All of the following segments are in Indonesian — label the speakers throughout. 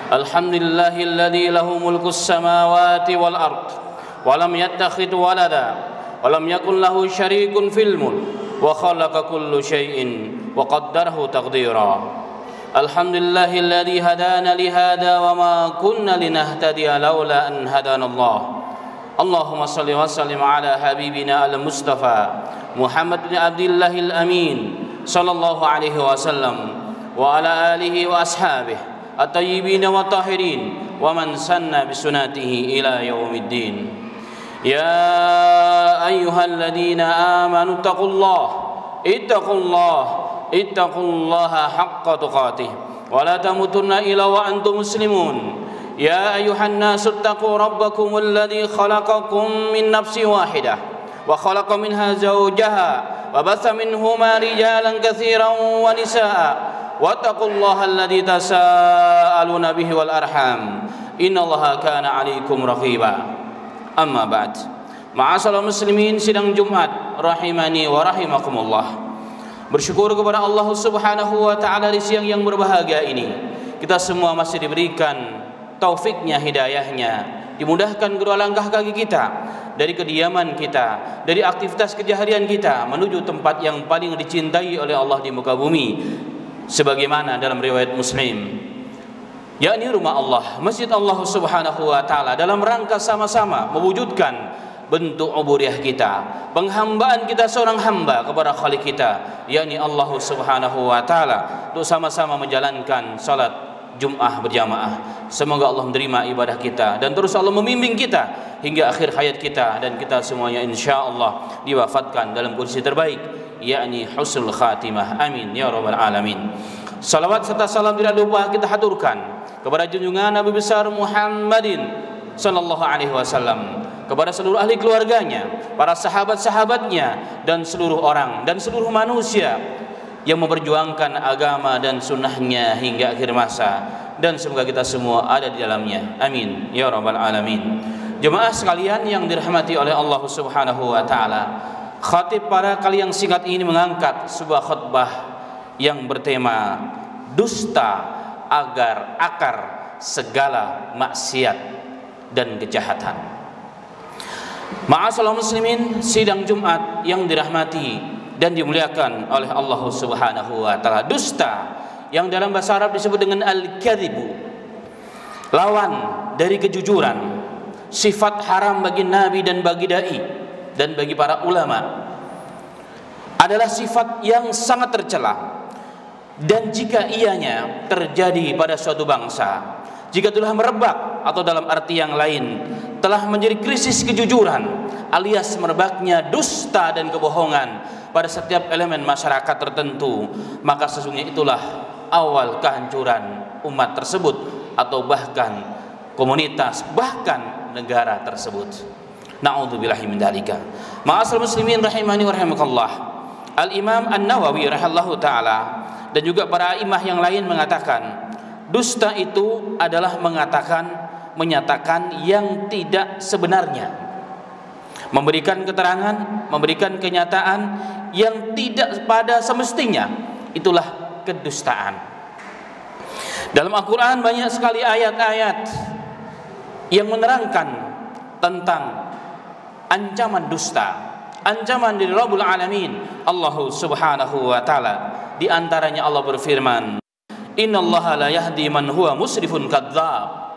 Speaker 1: الحمد لله الذي له ملك السماوات والأرض ولم يتخذ ولدا ولم يكن له شريك في الملك وخلق كل شيء وقدره تقديرا الحمد لله الذي هدانا لهذا وما كنا لنهتدي لولا أن هدانا الله اللهم صل وسلم على حبيبنا المصطفى محمد بن عبد الله الأمين صلى الله عليه وسلم وعلى آله وأصحابه الطيبين والطاهرين ومن سن بسنته إلى يوم الدين يا أيها الذين آمنوا اتقوا الله حق تقاته ولا تموتن إلا وأنتم مسلمون يا أيها الناس اتقوا ربكم الذي خلقكم من نفس واحدة وخلق منها زوجها وبث منهما رجالا كثيرا ونساء واتقوا الله الذي تساءلون به والأرحام إن الله كان عليكم رقيبا أما بعد Ma'asyiral muslimin, sidang Jumat rahimani wa rahimakumullah. Bersyukur kepada Allah Subhanahu wa taala di siang yang berbahagia ini. Kita semua masih diberikan taufiknya, hidayahnya, dimudahkan kedua langkah kaki kita dari kediaman kita, dari aktivitas keseharian kita menuju tempat yang paling dicintai oleh Allah di muka bumi, sebagaimana dalam riwayat Muslim, yakni rumah Allah, masjid Allah Subhanahu wa taala, dalam rangka sama-sama mewujudkan bentuk ubudiyah kita, penghambaan kita seorang hamba kepada Khalik kita, yakni Allah Subhanahu wa taala, untuk sama-sama menjalankan salat Jum'ah berjamaah. Semoga Allah menerima ibadah kita dan terus Allah membimbing kita hingga akhir hayat kita, dan kita semuanya insyaallah diwafatkan dalam kondisi terbaik, yakni husnul khatimah. Amin ya rabbal alamin. Salawat serta salam tidak lupa kita haturkan kepada junjungan Nabi besar Muhammadin sallallahu alaihi wasallam, kepada seluruh ahli keluarganya, para sahabat-sahabatnya, dan seluruh orang dan seluruh manusia yang memperjuangkan agama dan sunnahnya hingga akhir masa, dan semoga kita semua ada di dalamnya. Amin ya rabbal alamin. Jemaah sekalian yang dirahmati oleh Allah Subhanahu wa taala, khatib pada kali yang singkat ini mengangkat sebuah khutbah yang bertema dusta agar akar segala maksiat dan kejahatan. Ma'asyiral muslimin, sidang Jumat yang dirahmati dan dimuliakan oleh Allah Subhanahu wa taala, dusta yang dalam bahasa Arab disebut dengan al-kadzibu, lawan dari kejujuran, sifat haram bagi nabi dan bagi dai dan bagi para ulama, adalah sifat yang sangat tercela. Dan jika ianya terjadi pada suatu bangsa, jika telah merebak atau dalam arti yang lain telah menjadi krisis kejujuran alias merebaknya dusta dan kebohongan pada setiap elemen masyarakat tertentu, maka sesungguhnya itulah awal kehancuran umat tersebut atau bahkan komunitas, bahkan negara tersebut. Na'udzubillahi min dzalika. Ma'asyiral muslimin rahimani wa rahimakallah. Al-Imam An-Nawawi rahimahullahu taala dan juga para imam yang lain mengatakan, dusta itu adalah menyatakan yang tidak sebenarnya, memberikan keterangan, memberikan kenyataan yang tidak pada semestinya. Itulah kedustaan. Dalam Al-Quran banyak sekali ayat-ayat yang menerangkan tentang ancaman dusta, ancaman dari Rabbul Alamin Allah Subhanahu wa taala. Di antaranya Allah berfirman, innallaha la yahdi man huwa musrifun kadzdzab.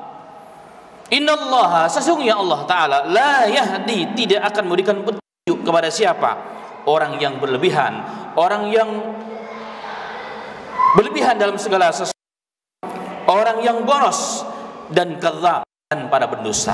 Speaker 1: Innallaha, sesungguhnya Allah taala, la yahdi, tidak akan memberikan petunjuk kepada siapa? Orang yang berlebihan, orang yang berlebihan dalam segala sesuatu, orang yang boros dan kadzdzab, dan para pendusta.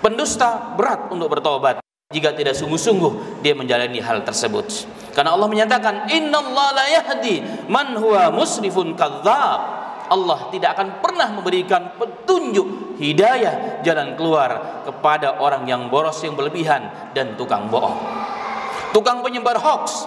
Speaker 1: Pendusta berat untuk bertobat jika tidak sungguh-sungguh dia menjalani hal tersebut. Karena Allah menyatakan, innallaha la yahdi man huwa musrifun kadzdzab. Allah tidak akan pernah memberikan petunjuk, hidayah, jalan keluar kepada orang yang boros, yang berlebihan, dan tukang bohong, tukang penyebar hoax,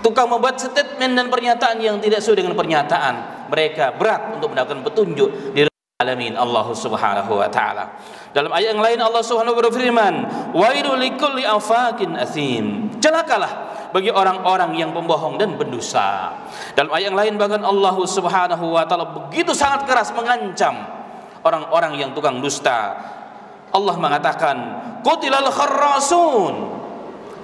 Speaker 1: tukang membuat statement dan pernyataan yang tidak sesuai dengan pernyataan. Mereka berat untuk mendapatkan petunjuk di alamin Allah Subhanahu wa taala. Dalam ayat yang lain Allah Subhanahu wa taala berfirman, wailul likulli afakin athim. Celakalah bagi orang-orang yang pembohong dan pendusta. Dalam ayat yang lain bahkan Allah Subhanahu wa taala begitu sangat keras mengancam orang-orang yang tukang dusta. Allah mengatakan, "Qutilal kharrasun."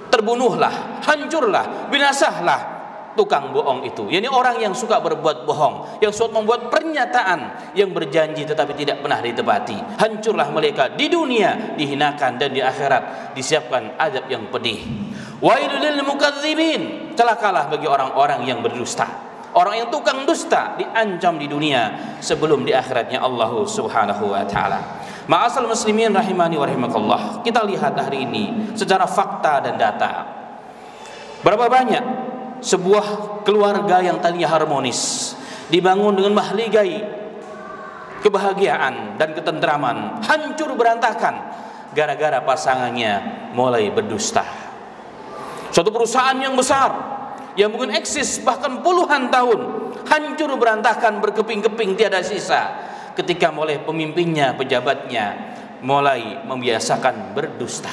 Speaker 1: Terbunuhlah, hancurlah, binasalah tukang bohong itu. Yani orang yang suka berbuat bohong, yang suka membuat pernyataan yang berjanji tetapi tidak pernah ditepati. Hancurlah mereka di dunia, dihinakan, dan di akhirat disiapkan azab yang pedih. Wailul lil mukadzibin. Celakalah bagi orang-orang yang berdusta. Orang yang tukang dusta diancam di dunia sebelum di akhiratnya Allah Subhanahu wa taala. Ma'asal muslimin rahimani wa rahimakallah. Kita lihat hari ini secara fakta dan data. Berapa banyak sebuah keluarga yang tadinya harmonis dibangun dengan mahligai kebahagiaan dan ketentraman hancur berantakan gara-gara pasangannya mulai berdusta. Suatu perusahaan yang besar yang mungkin eksis bahkan puluhan tahun hancur berantakan, berkeping-keping, tiada sisa ketika mulai pemimpinnya, pejabatnya mulai membiasakan berdusta.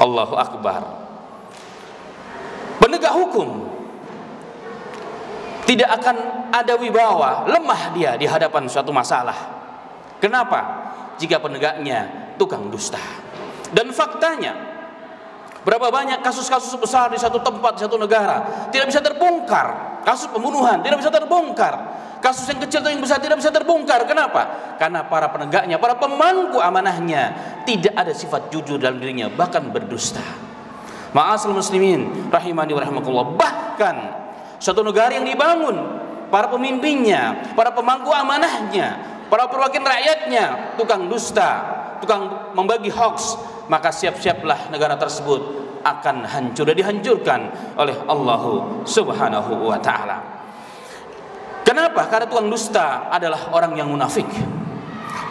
Speaker 1: Allahu Akbar. Penegak hukum tidak akan ada wibawa, lemah dia di hadapan suatu masalah. Kenapa? Jika penegaknya tukang dusta. Dan faktanya, berapa banyak kasus-kasus besar di satu tempat, di satu negara tidak bisa terbongkar. Kasus pembunuhan tidak bisa terbongkar. Kasus yang kecil atau yang besar tidak bisa terbongkar. Kenapa? Karena para penegaknya, para pemangku amanahnya tidak ada sifat jujur dalam dirinya, bahkan berdusta. Ma'asal muslimin rahimani wa rahimakumullah. Bahkan suatu negara yang dibangun, para pemimpinnya, para pemangku amanahnya, para perwakilan rakyatnya tukang dusta, tukang membagi hoax, maka siap-siaplah negara tersebut akan hancur dan dihancurkan oleh Allah Subhanahu wa taala. Kenapa? Karena tukang dusta adalah orang yang munafik,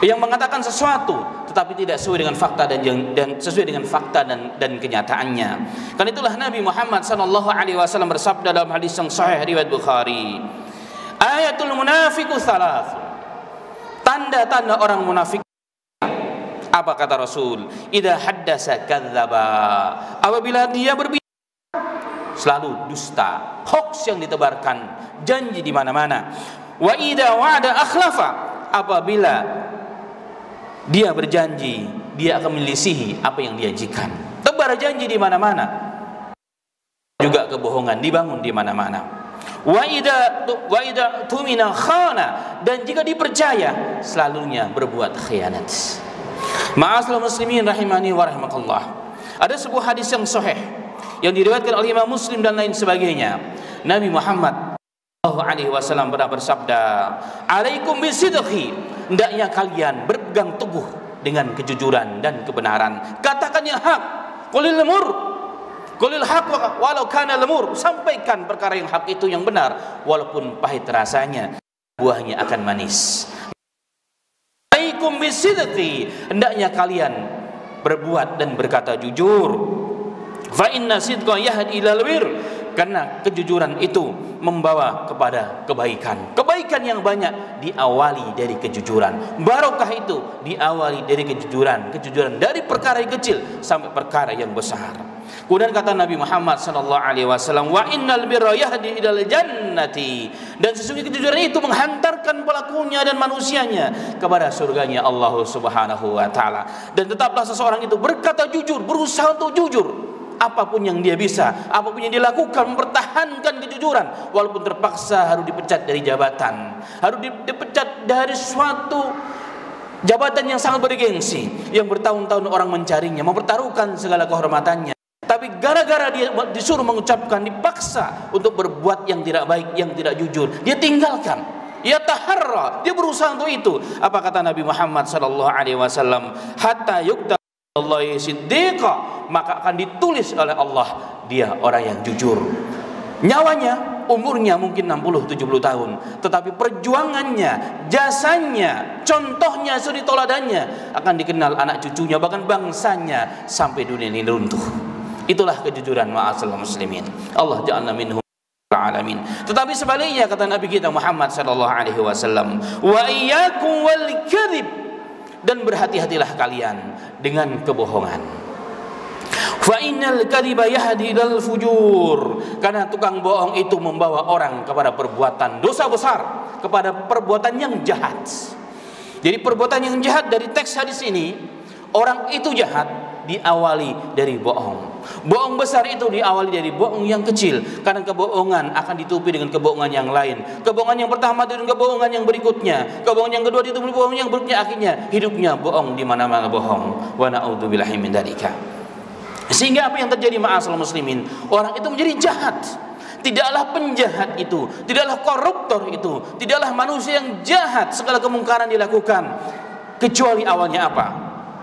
Speaker 1: yang mengatakan sesuatu tetapi tidak sesuai dengan fakta dan sesuai dengan fakta dan kenyataannya. Karena itulah Nabi Muhammad sallallahu alaihi wasallam bersabda dalam hadis yang sahih riwayat Bukhari, ayatul munafiqu thalath. Tanda-tanda orang munafik. Apa kata Rasul? Idza haddasa kadzdzaba. Apabila dia berbicara selalu dusta, hoax yang ditebarkan, janji di mana-mana. Wa idza wa'ada akhlafa. Apabila dia berjanji, dia akan menyelisihi apa yang dijanjikan. Tebar janji di mana-mana. Juga kebohongan dibangun di mana-mana. Wa idza tumina khana, dan jika dipercaya selalunya berbuat khianat. Ma'asal muslimin rahimani wa rahimakallah. Ada sebuah hadis yang sahih yang diriwayatkan oleh Imam Muslim dan lain sebagainya. Nabi Muhammad sallallahu alaihi wasallam pernah bersabda, "Alaikum bisidqi." Hendaknya kalian berpegang teguh dengan kejujuran dan kebenaran. Katakan yang hak. Qulil mur. Qulil haq walau kana lemur. Sampaikan perkara yang hak itu yang benar walaupun pahit rasanya, buahnya akan manis. Alaikum bisidqi. Hendaknya kalian berbuat dan berkata jujur. Fa inna sidqa yahdi ilal wir. Karena kejujuran itu membawa kepada kebaikan. Kebaikan yang banyak diawali dari kejujuran. Barokah itu diawali dari kejujuran. Kejujuran dari perkara yang kecil sampai perkara yang besar. Kemudian kata Nabi Muhammad sallallahu alaihi wasallam, wa innal birra yahdi ilal jannati. Dan sesungguhnya kejujuran itu menghantarkan pelakunya dan manusianya kepada surganya Allah Subhanahu wa taala. Dan tetaplah seseorang itu berkata jujur, berusaha untuk jujur. Apapun yang dia bisa, apapun yang dilakukan, mempertahankan kejujuran walaupun terpaksa harus dipecat dari jabatan, harus dipecat dari suatu jabatan yang sangat bergengsi, yang bertahun-tahun orang mencarinya, mempertaruhkan segala kehormatannya. Tapi gara-gara dia disuruh mengucapkan, dipaksa untuk berbuat yang tidak baik, yang tidak jujur, dia tinggalkan. Ya taharra, dia berusaha untuk itu. Apa kata Nabi Muhammad sallallahu alaihi wasallam? Hatta yukta Allah siddiqa, maka akan ditulis oleh Allah dia orang yang jujur. Nyawanya, umurnya mungkin 60-70 tahun, tetapi perjuangannya, jasanya, contohnya, suri toladannya akan dikenal anak cucunya, bahkan bangsanya sampai dunia ini runtuh. Itulah kejujuran ma'asal muslimin. Allah ja'alna minhum alamin. Tetapi sebaliknya kata Nabi kita Muhammad sallallahu alaihi wasallam, wa iyyakum wal kadzib, dan berhati-hatilah kalian dengan kebohongan. Fa innal kadhiba yahdi ilal fujur. Karena tukang bohong itu membawa orang kepada perbuatan dosa besar, kepada perbuatan yang jahat. Jadi perbuatan yang jahat dari teks hadis ini, orang itu jahat diawali dari bohong. Bohong besar itu diawali dari bohong yang kecil, karena kebohongan akan ditutupi dengan kebohongan yang lain. Kebohongan yang pertama dengan kebohongan yang berikutnya, kebohongan yang kedua ditutupi kebohongan yang berikutnya, akhirnya hidupnya bohong, di mana-mana bohong. Wa na'udzubillahi min dzalika. Sehingga apa yang terjadi ma'asal muslimin, orang itu menjadi jahat. Tidaklah penjahat itu, tidaklah koruptor itu, tidaklah manusia yang jahat, segala kemungkaran dilakukan, kecuali awalnya apa?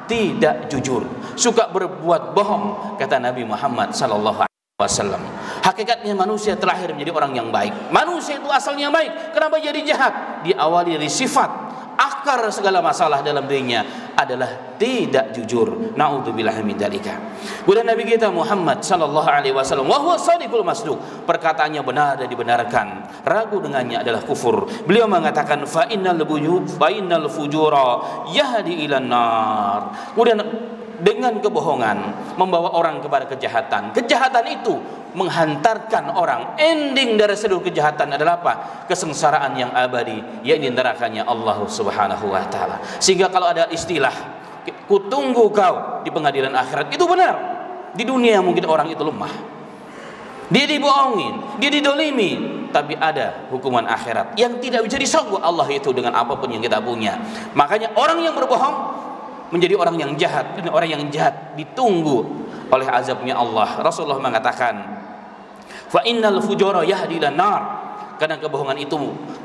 Speaker 1: Tidak jujur, suka berbuat bohong. Kata Nabi Muhammad sallallahu alaihi wasallam, hakikatnya manusia terlahir menjadi orang yang baik. Manusia itu asalnya baik, kenapa jadi jahat? Diawali dari sifat. Akar segala masalah dalam dirinya adalah tidak jujur. Na'udzubillahi min dzalika. Kemudian Nabi kita Muhammad sallallahu alaihi wasallam, wa huwa shadiqul masduq, perkataannya benar dan dibenarkan, ragu dengannya adalah kufur. Beliau mengatakan fa innal fujura yahdi ilan nar. Kemudian dengan kebohongan membawa orang kepada kejahatan. Kejahatan itu menghantarkan orang. Ending dari seluruh kejahatan adalah apa? Kesengsaraan yang abadi, yakni nerakanya Allah Subhanahu wa taala. Sehingga kalau ada istilah kutunggu kau di pengadilan akhirat, itu benar. Di dunia mungkin orang itu lemah, dia dibohongin, dia didolimi, tapi ada hukuman akhirat yang tidak bisa disogok Allah itu dengan apapun yang kita punya. Makanya orang yang berbohong menjadi orang yang jahat, dan orang yang jahat ditunggu oleh azabnya Allah. Rasulullah mengatakan, fa innal fujura yahdi ilan nar, karena kebohongan itu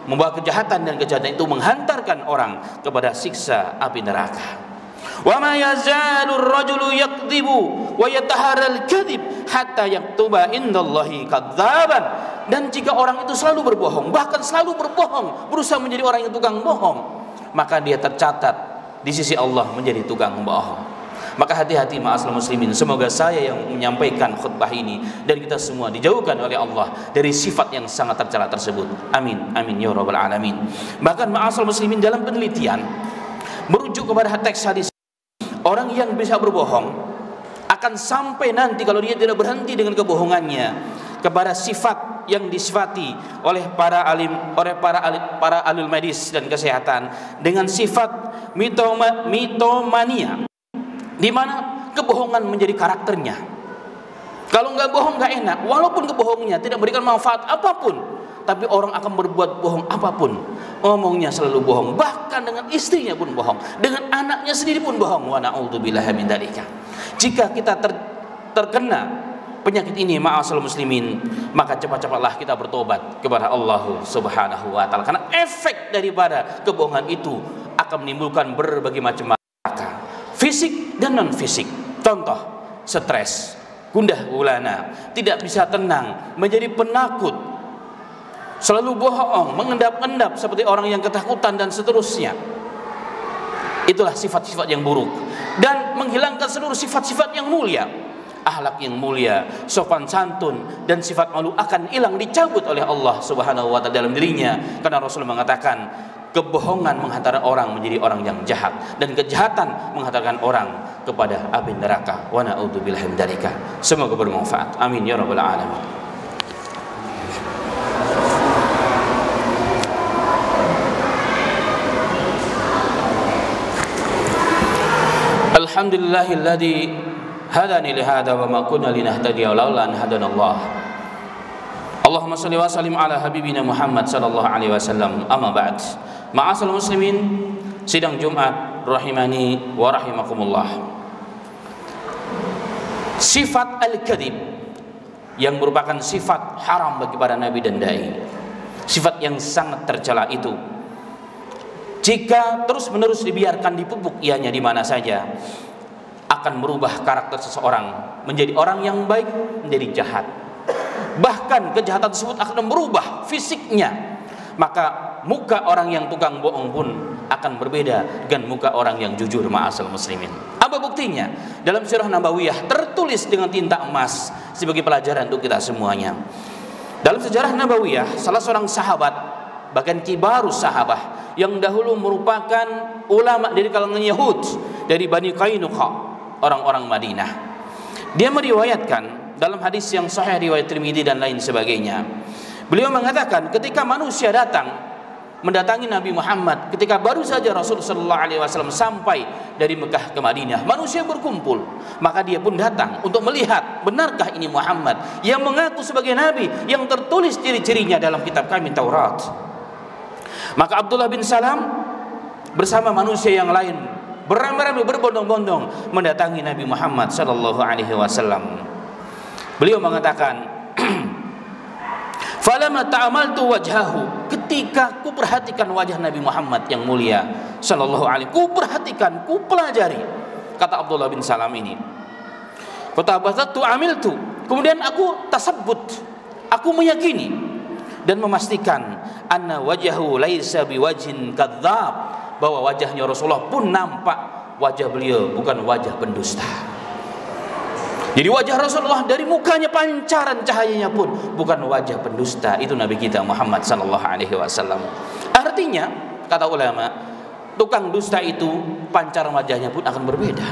Speaker 1: membawa kejahatan, dan kejahatan itu menghantarkan orang kepada siksa api neraka. Wa ma yazalu ar-rajulu yakdzibu wa yataharral kadzib hatta yaktuba indallahi kadzaban. Dan jika orang itu selalu berbohong, bahkan selalu berbohong, berusaha menjadi orang yang tukang bohong, maka dia tercatat di sisi Allah menjadi tukang bohong. Maka hati-hati ma'asal muslimin. Semoga saya yang menyampaikan khutbah ini dan kita semua dijauhkan oleh Allah dari sifat yang sangat tercela tersebut. Amin, amin ya rabbal alamin. Bahkan ma'asal muslimin, dalam penelitian merujuk kepada teks hadis, orang yang bisa berbohong akan sampai nanti, kalau dia tidak berhenti dengan kebohongannya, kepada sifat yang disifati oleh para ahli medis dan kesehatan dengan sifat mitomania, di mana kebohongan menjadi karakternya. Kalau nggak bohong nggak enak, walaupun kebohongannya tidak memberikan manfaat apapun, tapi orang akan berbuat bohong apapun. Ngomongnya selalu bohong, bahkan dengan istrinya pun bohong, dengan anaknya sendiri pun bohong. Wa na'udzubillahi min dzalika. Jika kita terkena penyakit ini ma'asal muslimin, maka cepat-cepatlah kita bertobat kepada Allah Subhanahu wa taala, karena efek daripada kebohongan itu akan menimbulkan berbagai macam malapetaka, fisik dan non fisik. Contoh, stres, gundah gulana, tidak bisa tenang, menjadi penakut, selalu bohong, mengendap-endap seperti orang yang ketakutan dan seterusnya. Itulah sifat-sifat yang buruk, dan menghilangkan seluruh sifat-sifat yang mulia. Akhlak yang mulia, sopan santun, dan sifat malu akan hilang, dicabut oleh Allah Subhanahu wa taala dalam dirinya. Karena Rasul mengatakan, kebohongan menghantarkan orang menjadi orang yang jahat, dan kejahatan menghantarkan orang kepada api neraka. Wa na'udzubillahi min dzalika. Semoga bermanfaat. Amin ya rabbal alamin. Alhamdulillahilladzi hadani li hadza wa ma kunna linahtadiya laula an hadanallah. Allahumma shalli wa sallim ala habibina Muhammad sallallahu alaihi wasallam. Amma ba'd. Ma'asal muslimin, sidang Jumat rahimani wa rahimakumullah. Sifat al-kadzib yang merupakan sifat haram bagi para nabi dan dai, sifat yang sangat tercela itu, jika terus-menerus dibiarkan dipupuk ianya di mana saja, akan merubah karakter seseorang menjadi orang yang baik menjadi jahat. Bahkan kejahatan tersebut akan merubah fisiknya. Maka muka orang yang tukang bohong pun akan berbeda dengan muka orang yang jujur ma'asal muslimin. Apa buktinya? Dalam Sirah Nabawiyah tertulis dengan tinta emas sebagai pelajaran untuk kita semuanya. Dalam sejarah Nabawiyah, salah seorang sahabat, bahkan kibarus sahabah, yang dahulu merupakan ulama dari kalangan Yahud, dari Bani Qainuqa, orang-orang Madinah. Dia meriwayatkan dalam hadis yang sahih riwayat Tirmidzi dan lain sebagainya. Beliau mengatakan ketika manusia datang mendatangi Nabi Muhammad, ketika baru saja Rasul sallallahu alaihi wasallam sampai dari Mekah ke Madinah, manusia berkumpul, maka dia pun datang untuk melihat benarkah ini Muhammad yang mengaku sebagai nabi yang tertulis ciri-cirinya dalam kitab kami Taurat. Maka Abdullah bin Salam bersama manusia yang lain beramai-ramai berbondong-bondong mendatangi Nabi Muhammad sallallahu alaihi wasallam. Beliau mengatakan, "Falamma ta'amaltu wajhahu," ketika ku perhatikan wajah Nabi Muhammad yang mulia sallallahu alaihi, ku perhatikan, ku pelajari, kata Abdullah bin Salam ini. Fatabassatu amiltu, kemudian aku tasabbut, aku meyakini dan memastikan anna wajhahu laisa biwajhin kadzdzab, bahwa wajahnya Rasulullah pun nampak wajah beliau bukan wajah pendusta. Jadi wajah Rasulullah dari mukanya pancaran cahayanya pun bukan wajah pendusta. Itu Nabi kita Muhammad sallallahu alaihi wasallam. Artinya, kata ulama, tukang dusta itu pancaran wajahnya pun akan berbeda.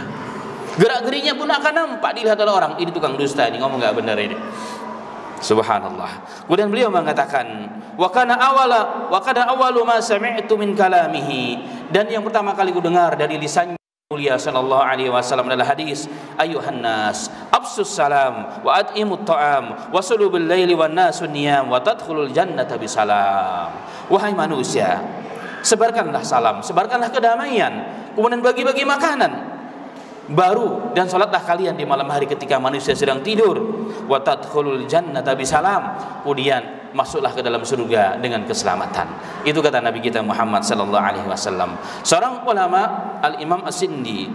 Speaker 1: Gerak-geriknya pun akan nampak dilihat oleh orang, ini tukang dusta, ini ngomong enggak benar ini. Subhanallah. Kemudian beliau mengatakan, wa kana awwalu ma sami'tu min kalamihi, dan yang pertama kali ku dengar dari lisannya mulia sallallahu alaihi wasallam adalah hadis, ayuhan nas absus salam wa at'imut ta'am wa sallu bil laili wan nasu niyam wa tadkhulul jannata bisalam. Wahai manusia, sebarkanlah salam, sebarkanlah kedamaian, kemudian bagi-bagi makanan baru, dan salatlah kalian di malam hari ketika manusia sedang tidur, wa tadkhulul jannata bisalam, kemudian masuklah ke dalam surga dengan keselamatan. Itu kata Nabi kita Muhammad sallallahu alaihi wasallam. Seorang ulama, Al-Imam As-Sindi,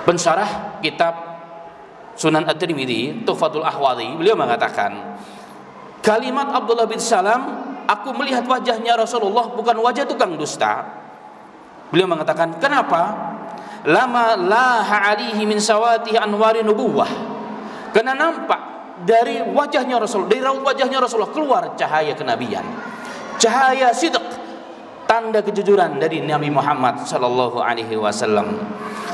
Speaker 1: pensyarah kitab Sunan At-Tirmidzi, Tuhfatul Ahwadhi, beliau mengatakan, kalimat Abdullah bin Salam, aku melihat wajahnya Rasulullah bukan wajah tukang dusta. Beliau mengatakan, kenapa? Lama laha alihi min sawatihi anwari nubuwah, karena nampak dari wajahnya Rasul, dari raut wajahnya Rasulullah keluar cahaya kenabian, cahaya sidq, tanda kejujuran dari Nabi Muhammad sallallahu alaihi wasallam.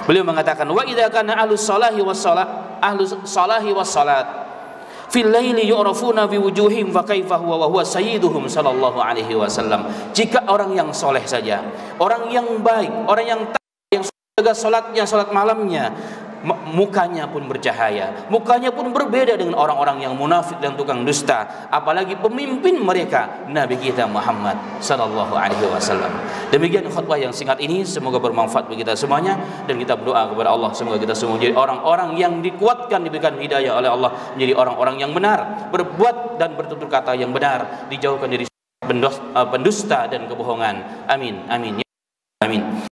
Speaker 1: Beliau mengatakan, wa idza kana ahlus salahi was salat fil laili yu'rafuna bi wujuhihim fa kaifa huwa wa huwa sayyiduhum sallallahu alaihi wasallam. Jika orang yang soleh saja, orang yang baik, orang yang jaga salatnya, salat malamnya, mukanya pun bercahaya, mukanya pun berbeda dengan orang-orang yang munafik dan tukang dusta, apalagi pemimpin mereka Nabi kita Muhammad sallallahu alaihi wasallam. Demikian khutbah yang singkat ini, semoga bermanfaat bagi kita semuanya, dan kita berdoa kepada Allah semoga kita semua menjadi orang-orang yang dikuatkan, diberikan hidayah oleh Allah, menjadi orang-orang yang benar, berbuat dan bertutur kata yang benar, dijauhkan dari pendusta dan kebohongan. Amin amin ya amin.